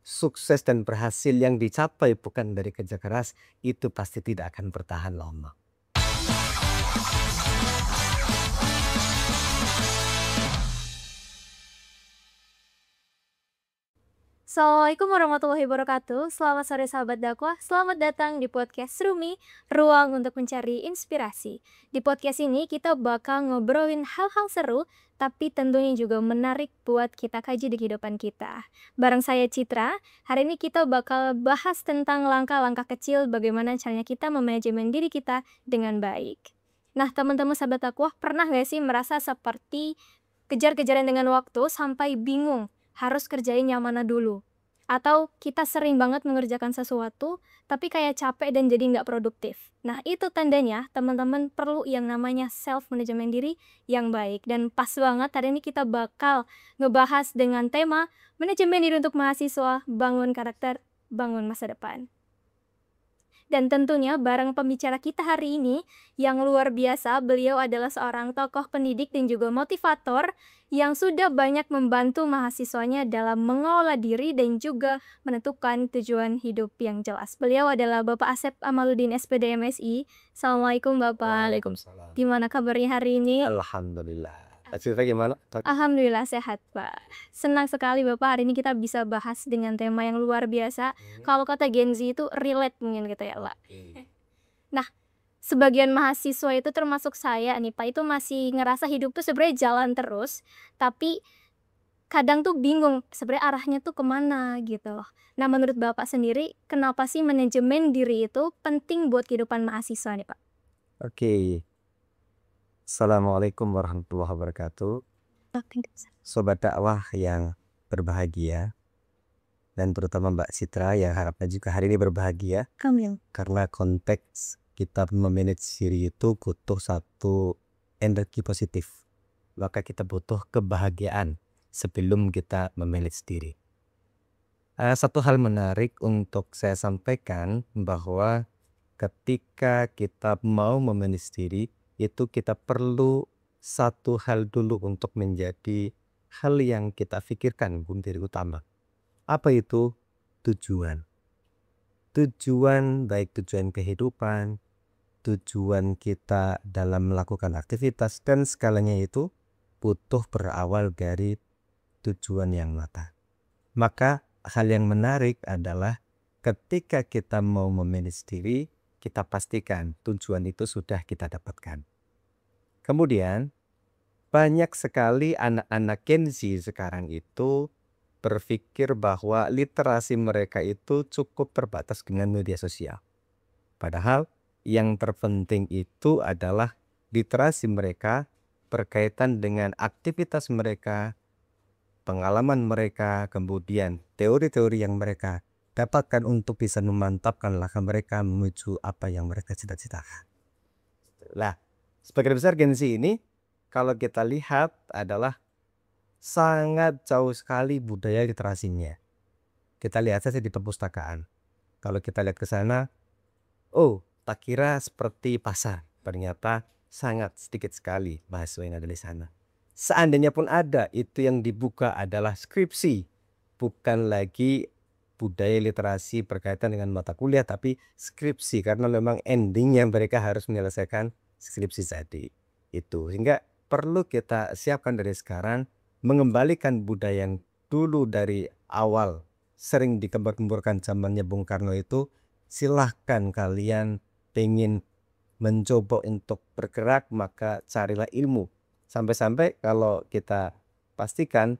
sukses dan berhasil yang dicapai bukan dari kerja keras, itu pasti tidak akan bertahan lama. Assalamualaikum warahmatullahi wabarakatuh. Selamat sore sahabat dakwah. Selamat datang di podcast Rumi, ruang untuk mencari inspirasi. Di podcast ini kita bakal ngobrolin hal-hal seru, tapi tentunya juga menarik buat kita kaji di kehidupan kita. Bareng saya Citra, hari ini kita bakal bahas tentang langkah-langkah kecil bagaimana caranya kita memanajemen diri kita dengan baik. Nah, teman-teman sahabat dakwah, pernah gak sih merasa seperti kejar-kejaran dengan waktu sampai bingung harus kerjain yang mana dulu? Atau kita sering banget mengerjakan sesuatu, tapi kayak capek dan jadi nggak produktif. Nah, itu tandanya teman-teman perlu yang namanya self-management diri yang baik. Dan pas banget hari ini kita bakal ngebahas dengan tema manajemen diri untuk mahasiswa, bangun karakter, bangun masa depan. Dan tentunya bareng pembicara kita hari ini yang luar biasa, beliau adalah seorang tokoh pendidik dan juga motivator yang sudah banyak membantu mahasiswanya dalam mengelola diri dan juga menentukan tujuan hidup yang jelas. Beliau adalah Bapak Asep Amaluddin SPD MSI. Assalamualaikum Bapak. Waalaikumsalam. Gimana kabarnya hari ini? Alhamdulillah. Cerita gimana? Alhamdulillah sehat Pak. Senang sekali Bapak hari ini kita bisa bahas dengan tema yang luar biasa. Kalau kata Gen Z itu relate mungkin gitu ya Pak. Nah, sebagian mahasiswa itu termasuk saya nih Pak, itu masih ngerasa hidup tuh sebenarnya jalan terus, tapi kadang tuh bingung sebenarnya arahnya tuh kemana gitu loh. Nah, menurut Bapak sendiri, kenapa sih manajemen diri itu penting buat kehidupan mahasiswa nih Pak? Oke. Assalamualaikum warahmatullahi wabarakatuh. Sobat dakwah yang berbahagia, dan terutama Mbak Citra yang harapnya juga hari ini berbahagia. Kamil. Karena konteks kita memanage diri itu butuh satu energi positif. Maka kita butuh kebahagiaan sebelum kita memanage diri. Satu hal menarik untuk saya sampaikan bahwa ketika kita mau memanage diri, itu kita perlu satu hal dulu untuk menjadi hal yang kita pikirkan menjadi utama. Apa itu? Tujuan. Tujuan baik tujuan kehidupan, tujuan kita dalam melakukan aktivitas dan segalanya itu butuh berawal dari tujuan yang nyata. Maka hal yang menarik adalah ketika kita mau memanage diri, kita pastikan tujuan itu sudah kita dapatkan. Kemudian banyak sekali anak-anak Gen Z sekarang itu berpikir bahwa literasi mereka itu cukup terbatas dengan media sosial. Padahal yang terpenting itu adalah literasi mereka berkaitan dengan aktivitas mereka, pengalaman mereka, kemudian teori-teori yang mereka dapatkan untuk bisa memantapkan langkah mereka menuju apa yang mereka cita-citakan. Nah, sebagian besar Gen Z ini kalau kita lihat adalah sangat jauh sekali budaya literasinya. Kita lihat saja di perpustakaan. Kalau kita lihat ke sana, oh, tak kira seperti pasar. Ternyata sangat sedikit sekali mahasiswa yang ada di sana. Seandainya pun ada, itu yang dibuka adalah skripsi. Bukan lagi budaya literasi berkaitan dengan mata kuliah, tapi skripsi. Karena memang endingnya mereka harus menyelesaikan skripsi tadi. Itu. Sehingga perlu kita siapkan dari sekarang, mengembalikan budaya yang dulu dari awal sering dikembang-kemburkan zamannya Bung Karno itu. Silahkan kalian pengen mencoba untuk bergerak, maka carilah ilmu. Sampai-sampai kalau kita pastikan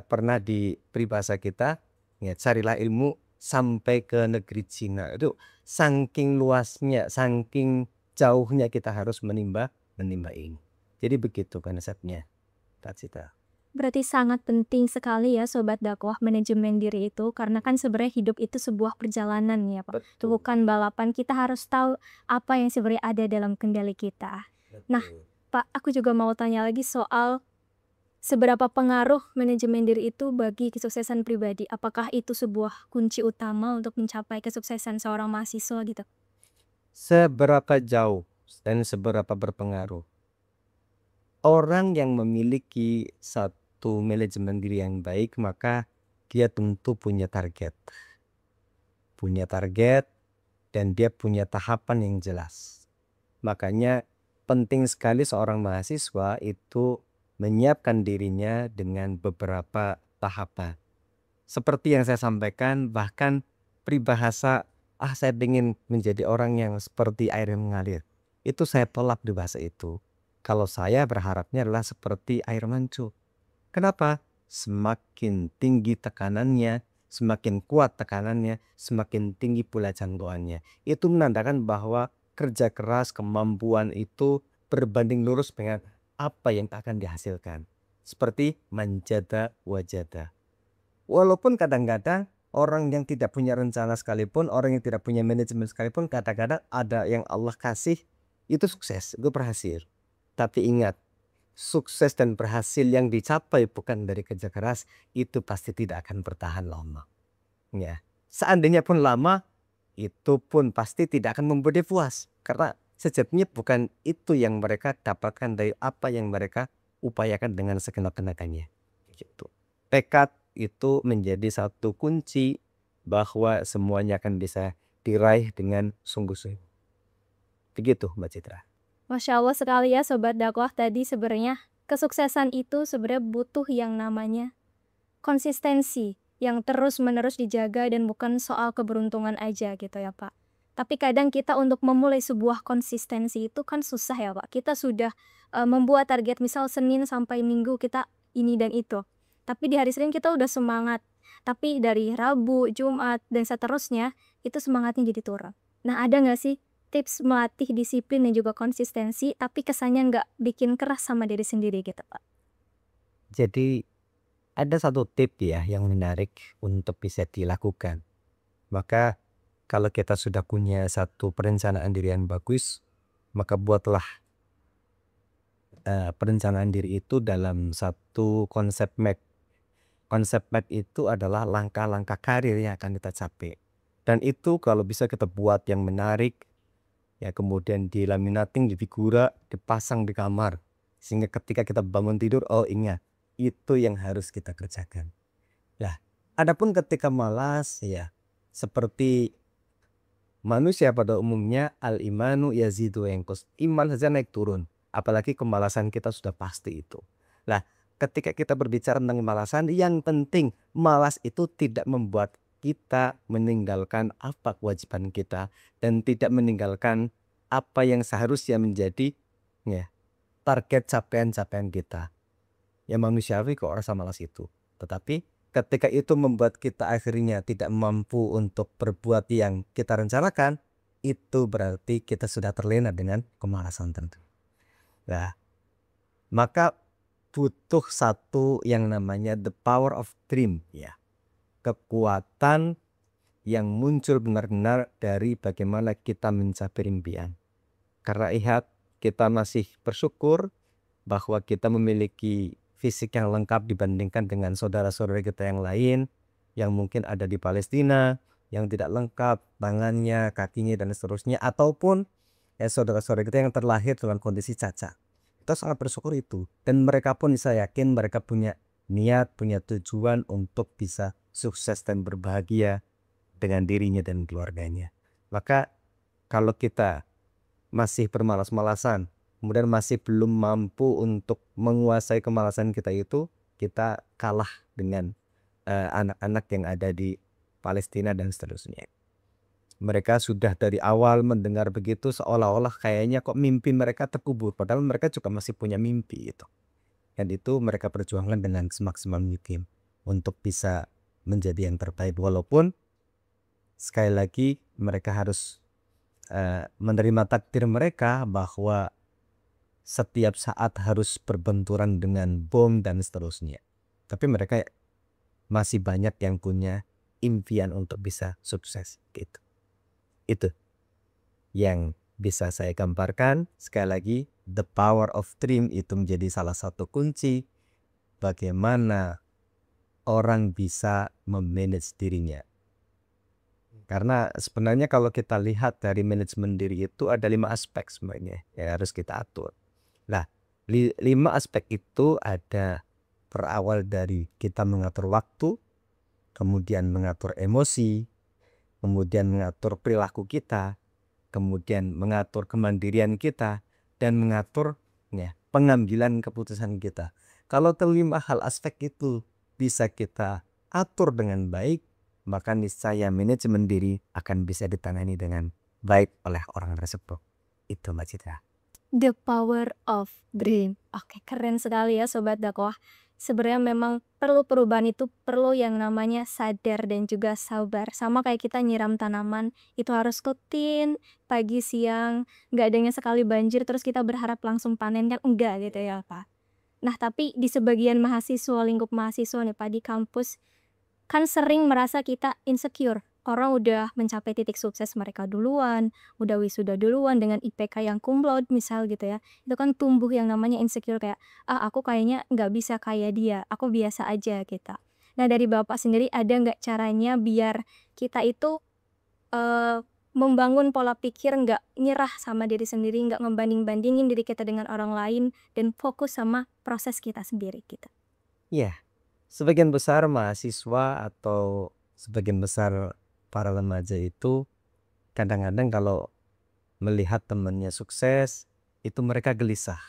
pernah di peribahasa kita, ya, carilah ilmu sampai ke negeri Cina. Itu saking luasnya, saking jauhnya kita harus menimba ilmu. Jadi begitu konsepnya, Kak Cita. Berarti sangat penting sekali ya Sobat Dakwah manajemen diri itu, karena kan sebenarnya hidup itu sebuah perjalanan ya Pak. Itu Betul. bukan balapan, kita harus tahu apa yang sebenarnya ada dalam kendali kita. Nah, Pak, aku juga mau tanya lagi soal seberapa pengaruh manajemen diri itu bagi kesuksesan pribadi. Apakah itu sebuah kunci utama untuk mencapai kesuksesan seorang mahasiswa gitu? Seberapa jauh dan seberapa berpengaruh? Orang yang memiliki satu manajemen diri yang baik, maka dia tentu punya target. Punya target dan dia punya tahapan yang jelas. Makanya penting sekali seorang mahasiswa itu menyiapkan dirinya dengan beberapa tahapan. Seperti yang saya sampaikan, bahkan peribahasa, saya ingin menjadi orang yang seperti air yang mengalir. Itu saya tolak di bahasa itu. Kalau saya berharapnya adalah seperti air mancur. Kenapa? Semakin tinggi tekanannya, semakin kuat tekanannya, semakin tinggi pula jangkauannya. Itu menandakan bahwa kerja keras, kemampuan itu berbanding lurus dengan apa yang akan dihasilkan. Seperti manjada wajada. Walaupun kadang-kadang orang yang tidak punya rencana sekalipun, orang yang tidak punya manajemen sekalipun, kadang-kadang ada yang Allah kasih, itu sukses, itu berhasil. Tapi ingat, sukses dan berhasil yang dicapai bukan dari kerja keras, itu pasti tidak akan bertahan lama. Ya, seandainya pun lama, itu pun pasti tidak akan membuat dia puas. Karena sejatinya bukan itu yang mereka dapatkan dari apa yang mereka upayakan dengan segenap tenaganya. Gitu. Tekad itu menjadi satu kunci bahwa semuanya akan bisa diraih dengan sungguh-sungguh. Begitu Mbak Citra. Masya Allah sekali ya Sobat Dakwah, tadi sebenarnya kesuksesan itu sebenarnya butuh yang namanya konsistensi yang terus-menerus dijaga dan bukan soal keberuntungan aja gitu ya Pak. Tapi kadang kita untuk memulai sebuah konsistensi itu kan susah ya Pak. Kita sudah membuat target misal Senin sampai Minggu kita ini dan itu. Tapi di hari Senin kita udah semangat. Tapi dari Rabu, Jumat, dan seterusnya itu semangatnya jadi turun. Nah ada nggak sih tips melatih disiplin dan juga konsistensi tapi kesannya nggak bikin keras sama diri sendiri gitu Pak? Jadi ada satu tip ya yang menarik untuk bisa dilakukan. Maka kalau kita sudah punya satu perencanaan diri yang bagus, maka buatlah perencanaan diri itu dalam satu konsep map. Konsep map itu adalah langkah-langkah karir yang akan kita capai. Dan itu kalau bisa kita buat yang menarik, ya kemudian dilaminating, di figura, dipasang di kamar. Sehingga ketika kita bangun tidur, oh ingat, itu yang harus kita kerjakan. Nah, adapun ketika malas, ya seperti manusia pada umumnya, al-imanu yazidu yanqus. Iman saja naik turun. Apalagi kemalasan kita sudah pasti itu. Nah, ketika kita berbicara tentang kemalasan, yang penting malas itu tidak membuat kita meninggalkan apa kewajiban kita dan tidak meninggalkan apa yang seharusnya menjadi ya, target capaian-capaian kita. Ya manusiawi kok rasa malas itu. Tetapi ketika itu membuat kita akhirnya tidak mampu untuk berbuat yang kita rencanakan, itu berarti kita sudah terlena dengan kemalasan tentu. Nah, maka butuh satu yang namanya the power of dream ya. Kekuatan yang muncul benar-benar dari bagaimana kita mencapai impian. Karena lihat, kita masih bersyukur bahwa kita memiliki fisik yang lengkap dibandingkan dengan saudara-saudara kita yang lain yang mungkin ada di Palestina, yang tidak lengkap tangannya, kakinya dan seterusnya, ataupun ya saudara-saudara kita yang terlahir dengan kondisi cacat. Kita sangat bersyukur itu, dan mereka pun saya yakin mereka punya niat, punya tujuan untuk bisa sukses dan berbahagia dengan dirinya dan keluarganya. Maka kalau kita masih bermalas-malasan, kemudian masih belum mampu untuk menguasai kemalasan kita itu, kita kalah dengan anak-anak yang ada di Palestina dan seterusnya. Mereka sudah dari awal mendengar begitu seolah-olah kayaknya kok mimpi mereka terkubur, padahal mereka juga masih punya mimpi itu. Dan itu mereka perjuangkan dengan semaksimal mungkin untuk bisa menjadi yang terbaik, walaupun sekali lagi mereka harus menerima takdir mereka bahwa setiap saat harus berbenturan dengan bom dan seterusnya. Tapi mereka masih banyak yang punya impian untuk bisa sukses gitu. Itu yang bisa saya gambarkan. Sekali lagi, the power of dream itu menjadi salah satu kunci bagaimana orang bisa memanage dirinya. Karena sebenarnya kalau kita lihat dari manajemen diri itu ada 5 aspek sebenarnya yang harus kita atur. Nah, 5 aspek itu ada berawal dari kita mengatur waktu, kemudian mengatur emosi, kemudian mengatur perilaku kita, kemudian mengatur kemandirian kita, dan mengatur pengambilan keputusan kita. Kalau kelima hal aspek itu bisa kita atur dengan baik, maka niscaya manajemen diri akan bisa ditangani dengan baik oleh orang tersebut. Itu Mbak Citra. The power of dream. Oke, keren sekali ya Sobat Dakwah. Sebenarnya memang perlu perubahan itu perlu yang namanya sadar dan juga sabar. Sama kayak kita nyiram tanaman, itu harus rutin, pagi, siang, nggak adanya sekali banjir terus kita berharap langsung panen kan enggak gitu ya Pak. Nah tapi di sebagian mahasiswa, lingkup mahasiswa nih Pak di kampus, kan sering merasa kita insecure. Orang udah mencapai titik sukses mereka duluan, udah wisuda duluan dengan IPK yang cum laude misal gitu ya. Itu kan tumbuh yang namanya insecure kayak, ah aku kayaknya nggak bisa kayak dia, aku biasa aja gitu. Nah dari Bapak sendiri ada nggak caranya biar kita itu membangun pola pikir nggak nyerah sama diri sendiri, nggak ngebanding-bandingin diri kita dengan orang lain, dan fokus sama proses kita sendiri gitu? Ya, sebagian besar mahasiswa atau sebagian besar para remaja itu kadang-kadang kalau melihat temannya sukses, itu mereka gelisah.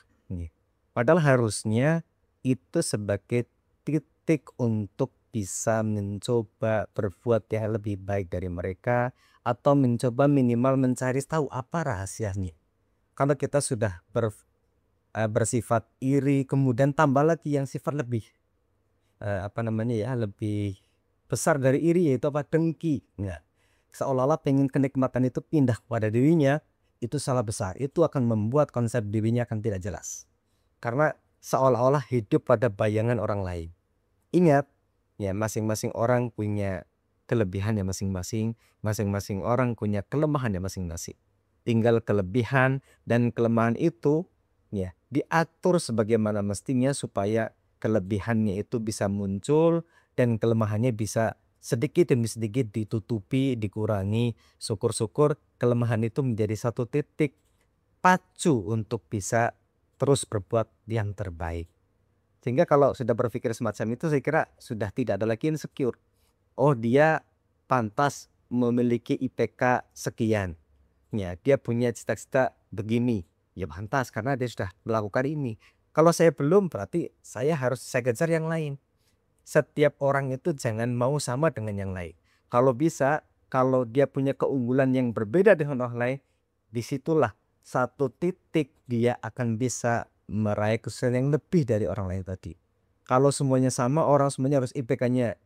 Padahal harusnya itu sebagai titik untuk bisa mencoba berbuat yang lebih baik dari mereka, atau mencoba minimal mencari tahu apa rahasianya. Kalau kita sudah bersifat iri, kemudian tambah lagi yang sifat lebih lebih besar dari iri, yaitu dengki. Seolah-olah pengen kenikmatan itu pindah kepada dirinya, itu salah besar. Itu akan membuat konsep dirinya akan tidak jelas, karena seolah-olah hidup pada bayangan orang lain. Ingat ya, masing-masing orang punya kelebihannya masing-masing, masing-masing orang punya kelemahannya masing-masing. Tinggal kelebihan dan kelemahan itu diatur sebagaimana mestinya supaya kelebihannya itu bisa muncul dan kelemahannya bisa sedikit demi sedikit ditutupi, dikurangi. Syukur-syukur kelemahan itu menjadi satu titik pacu untuk bisa terus berbuat yang terbaik. Sehingga kalau sudah berpikir semacam itu, saya kira sudah tidak ada lagi insecure. Oh, dia pantas memiliki IPK sekian. Ya, dia punya cita-cita begini. Ya pantas karena dia sudah melakukan ini. Kalau saya belum, berarti saya kejar yang lain. Setiap orang itu jangan mau sama dengan yang lain. Kalau bisa, kalau dia punya keunggulan yang berbeda dengan orang lain, disitulah satu titik dia akan bisa meraih kesuksesan yang lebih dari orang lain tadi. Kalau semuanya sama, orang semuanya harus IPK-nya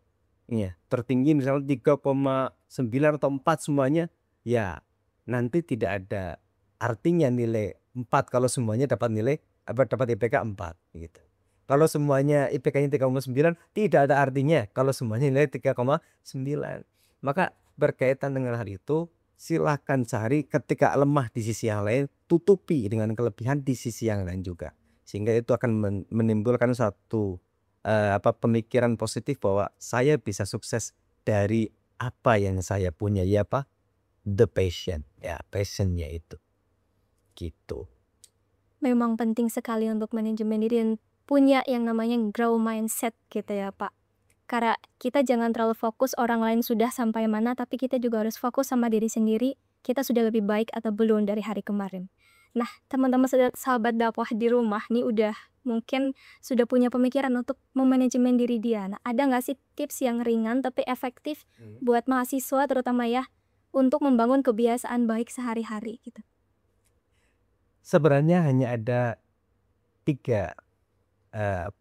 tertinggi misalnya 3,9 atau 4 semuanya, ya nanti tidak ada artinya nilai 4 kalau semuanya dapat IPK 4 gitu. Kalau semuanya IPK-nya 3,9, tidak ada artinya kalau semuanya nilai 3,9. Maka berkaitan dengan hal itu, silahkan cari ketika lemah di sisi yang lain, tutupi dengan kelebihan di sisi yang lain juga. Sehingga itu akan menimbulkan satu pemikiran positif bahwa saya bisa sukses dari apa yang saya punya, the passion, passionnya itu gitu. Memang penting sekali untuk manajemen diri dan punya yang namanya grow mindset gitu ya Pak. Karena kita jangan terlalu fokus orang lain sudah sampai mana, tapi kita juga harus fokus sama diri sendiri, kita sudah lebih baik atau belum dari hari kemarin. Nah, teman-teman sahabat dakwah di rumah nih udah mungkin sudah punya pemikiran untuk memanajemen diri dia. Nah, ada nggak sih tips yang ringan tapi efektif buat mahasiswa terutama ya, untuk membangun kebiasaan baik sehari-hari gitu? Sebenarnya hanya ada 3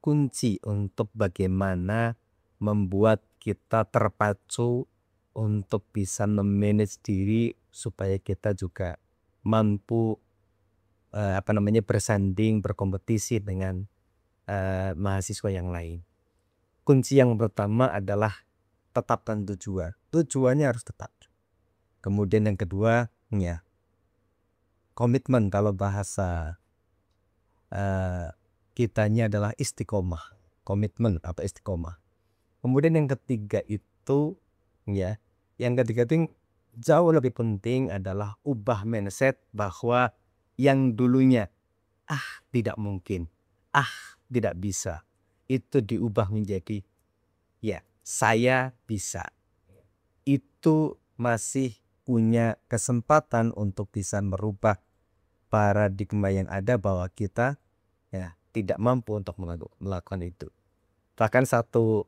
kunci untuk bagaimana membuat kita terpacu untuk bisa memanage diri supaya kita juga mampu bersanding, berkompetisi dengan mahasiswa yang lain. Kunci yang pertama adalah tetapkan tujuan. Tujuannya harus tetap. Kemudian yang kedua, komitmen, kalau bahasa kitanya adalah istiqomah. Komitmen atau istiqomah. Kemudian yang ketiga itu yang ketiga itu jauh lebih penting adalah ubah mindset bahwa yang dulunya tidak mungkin, tidak bisa, itu diubah menjadi saya bisa. Itu masih punya kesempatan untuk bisa merubah paradigma yang ada bahwa kita ya tidak mampu untuk melakukan itu. Bahkan satu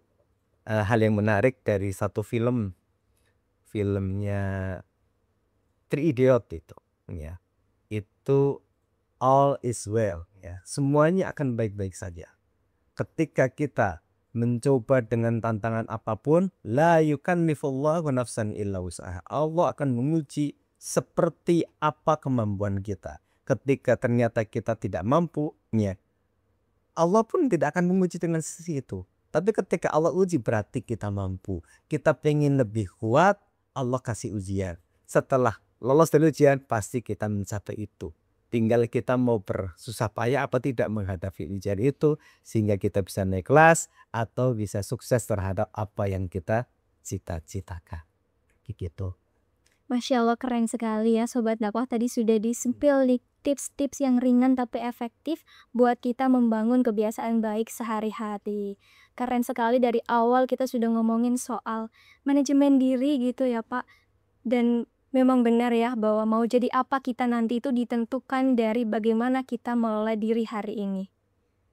hal yang menarik dari satu filmnya Three Idiot itu ya, itu all is well ya, semuanya akan baik-baik saja. Ketika kita mencoba dengan tantangan apapun, la yukallifullahu nafsan illa wus'aha. Allah akan menguji seperti apa kemampuan kita. Ketika ternyata kita tidak mampu, ya, Allah pun tidak akan menguji dengan sisi itu. Tapi ketika Allah uji berarti kita mampu. Kita pengen lebih kuat, Allah kasih ujian. Setelah lolos dari ujian, pasti kita mencapai itu. Tinggal kita mau bersusah payah apa tidak menghadapi ujian itu, sehingga kita bisa naik kelas atau bisa sukses terhadap apa yang kita cita-citakan. Gitu. Masya Allah, keren sekali ya Sobat Dakwah. Tadi sudah disempil di tips-tips yang ringan tapi efektif buat kita membangun kebiasaan baik sehari-hari. Keren sekali, dari awal kita sudah ngomongin soal manajemen diri gitu ya Pak. Dan memang benar ya bahwa mau jadi apa kita nanti itu ditentukan dari bagaimana kita mengelola diri hari ini.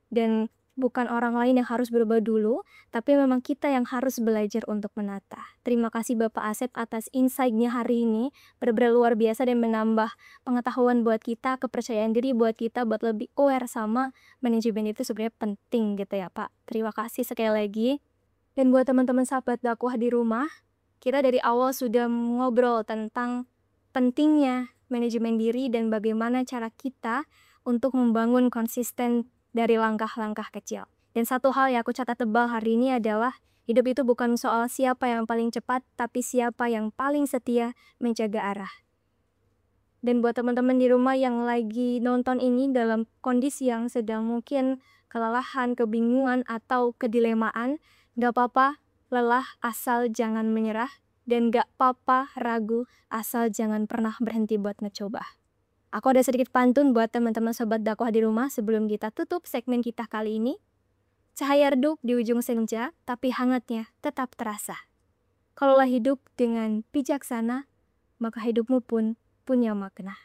Dan bukan orang lain yang harus berubah dulu, tapi memang kita yang harus belajar untuk menata. Terima kasih Bapak Asep atas insight-nya hari ini. Benar-benar luar biasa dan menambah pengetahuan buat kita, kepercayaan diri buat kita, buat lebih aware sama manajemen itu sebenarnya penting gitu ya Pak. Terima kasih sekali lagi. Dan buat teman-teman sahabat dakwah di rumah, kita dari awal sudah ngobrol tentang pentingnya manajemen diri dan bagaimana cara kita untuk membangun konsisten dari langkah-langkah kecil. Dan satu hal yang aku catat tebal hari ini adalah hidup itu bukan soal siapa yang paling cepat, tapi siapa yang paling setia menjaga arah. Dan buat teman-teman di rumah yang lagi nonton ini dalam kondisi yang sedang mungkin kelelahan, kebingungan, atau kedilemaan, gak apa-apa lelah asal jangan menyerah, dan gak apa-apa ragu asal jangan pernah berhenti buat ngecoba. Aku ada sedikit pantun buat teman-teman sobat dakwah di rumah sebelum kita tutup segmen kita kali ini. Cahaya redup di ujung senja, tapi hangatnya tetap terasa. Kalaulah hidup dengan bijaksana, maka hidupmu pun punya makna.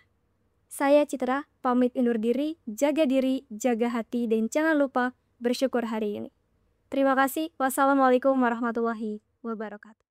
Saya Citra, pamit undur diri, jaga hati, dan jangan lupa bersyukur hari ini. Terima kasih. Wassalamualaikum warahmatullahi wabarakatuh.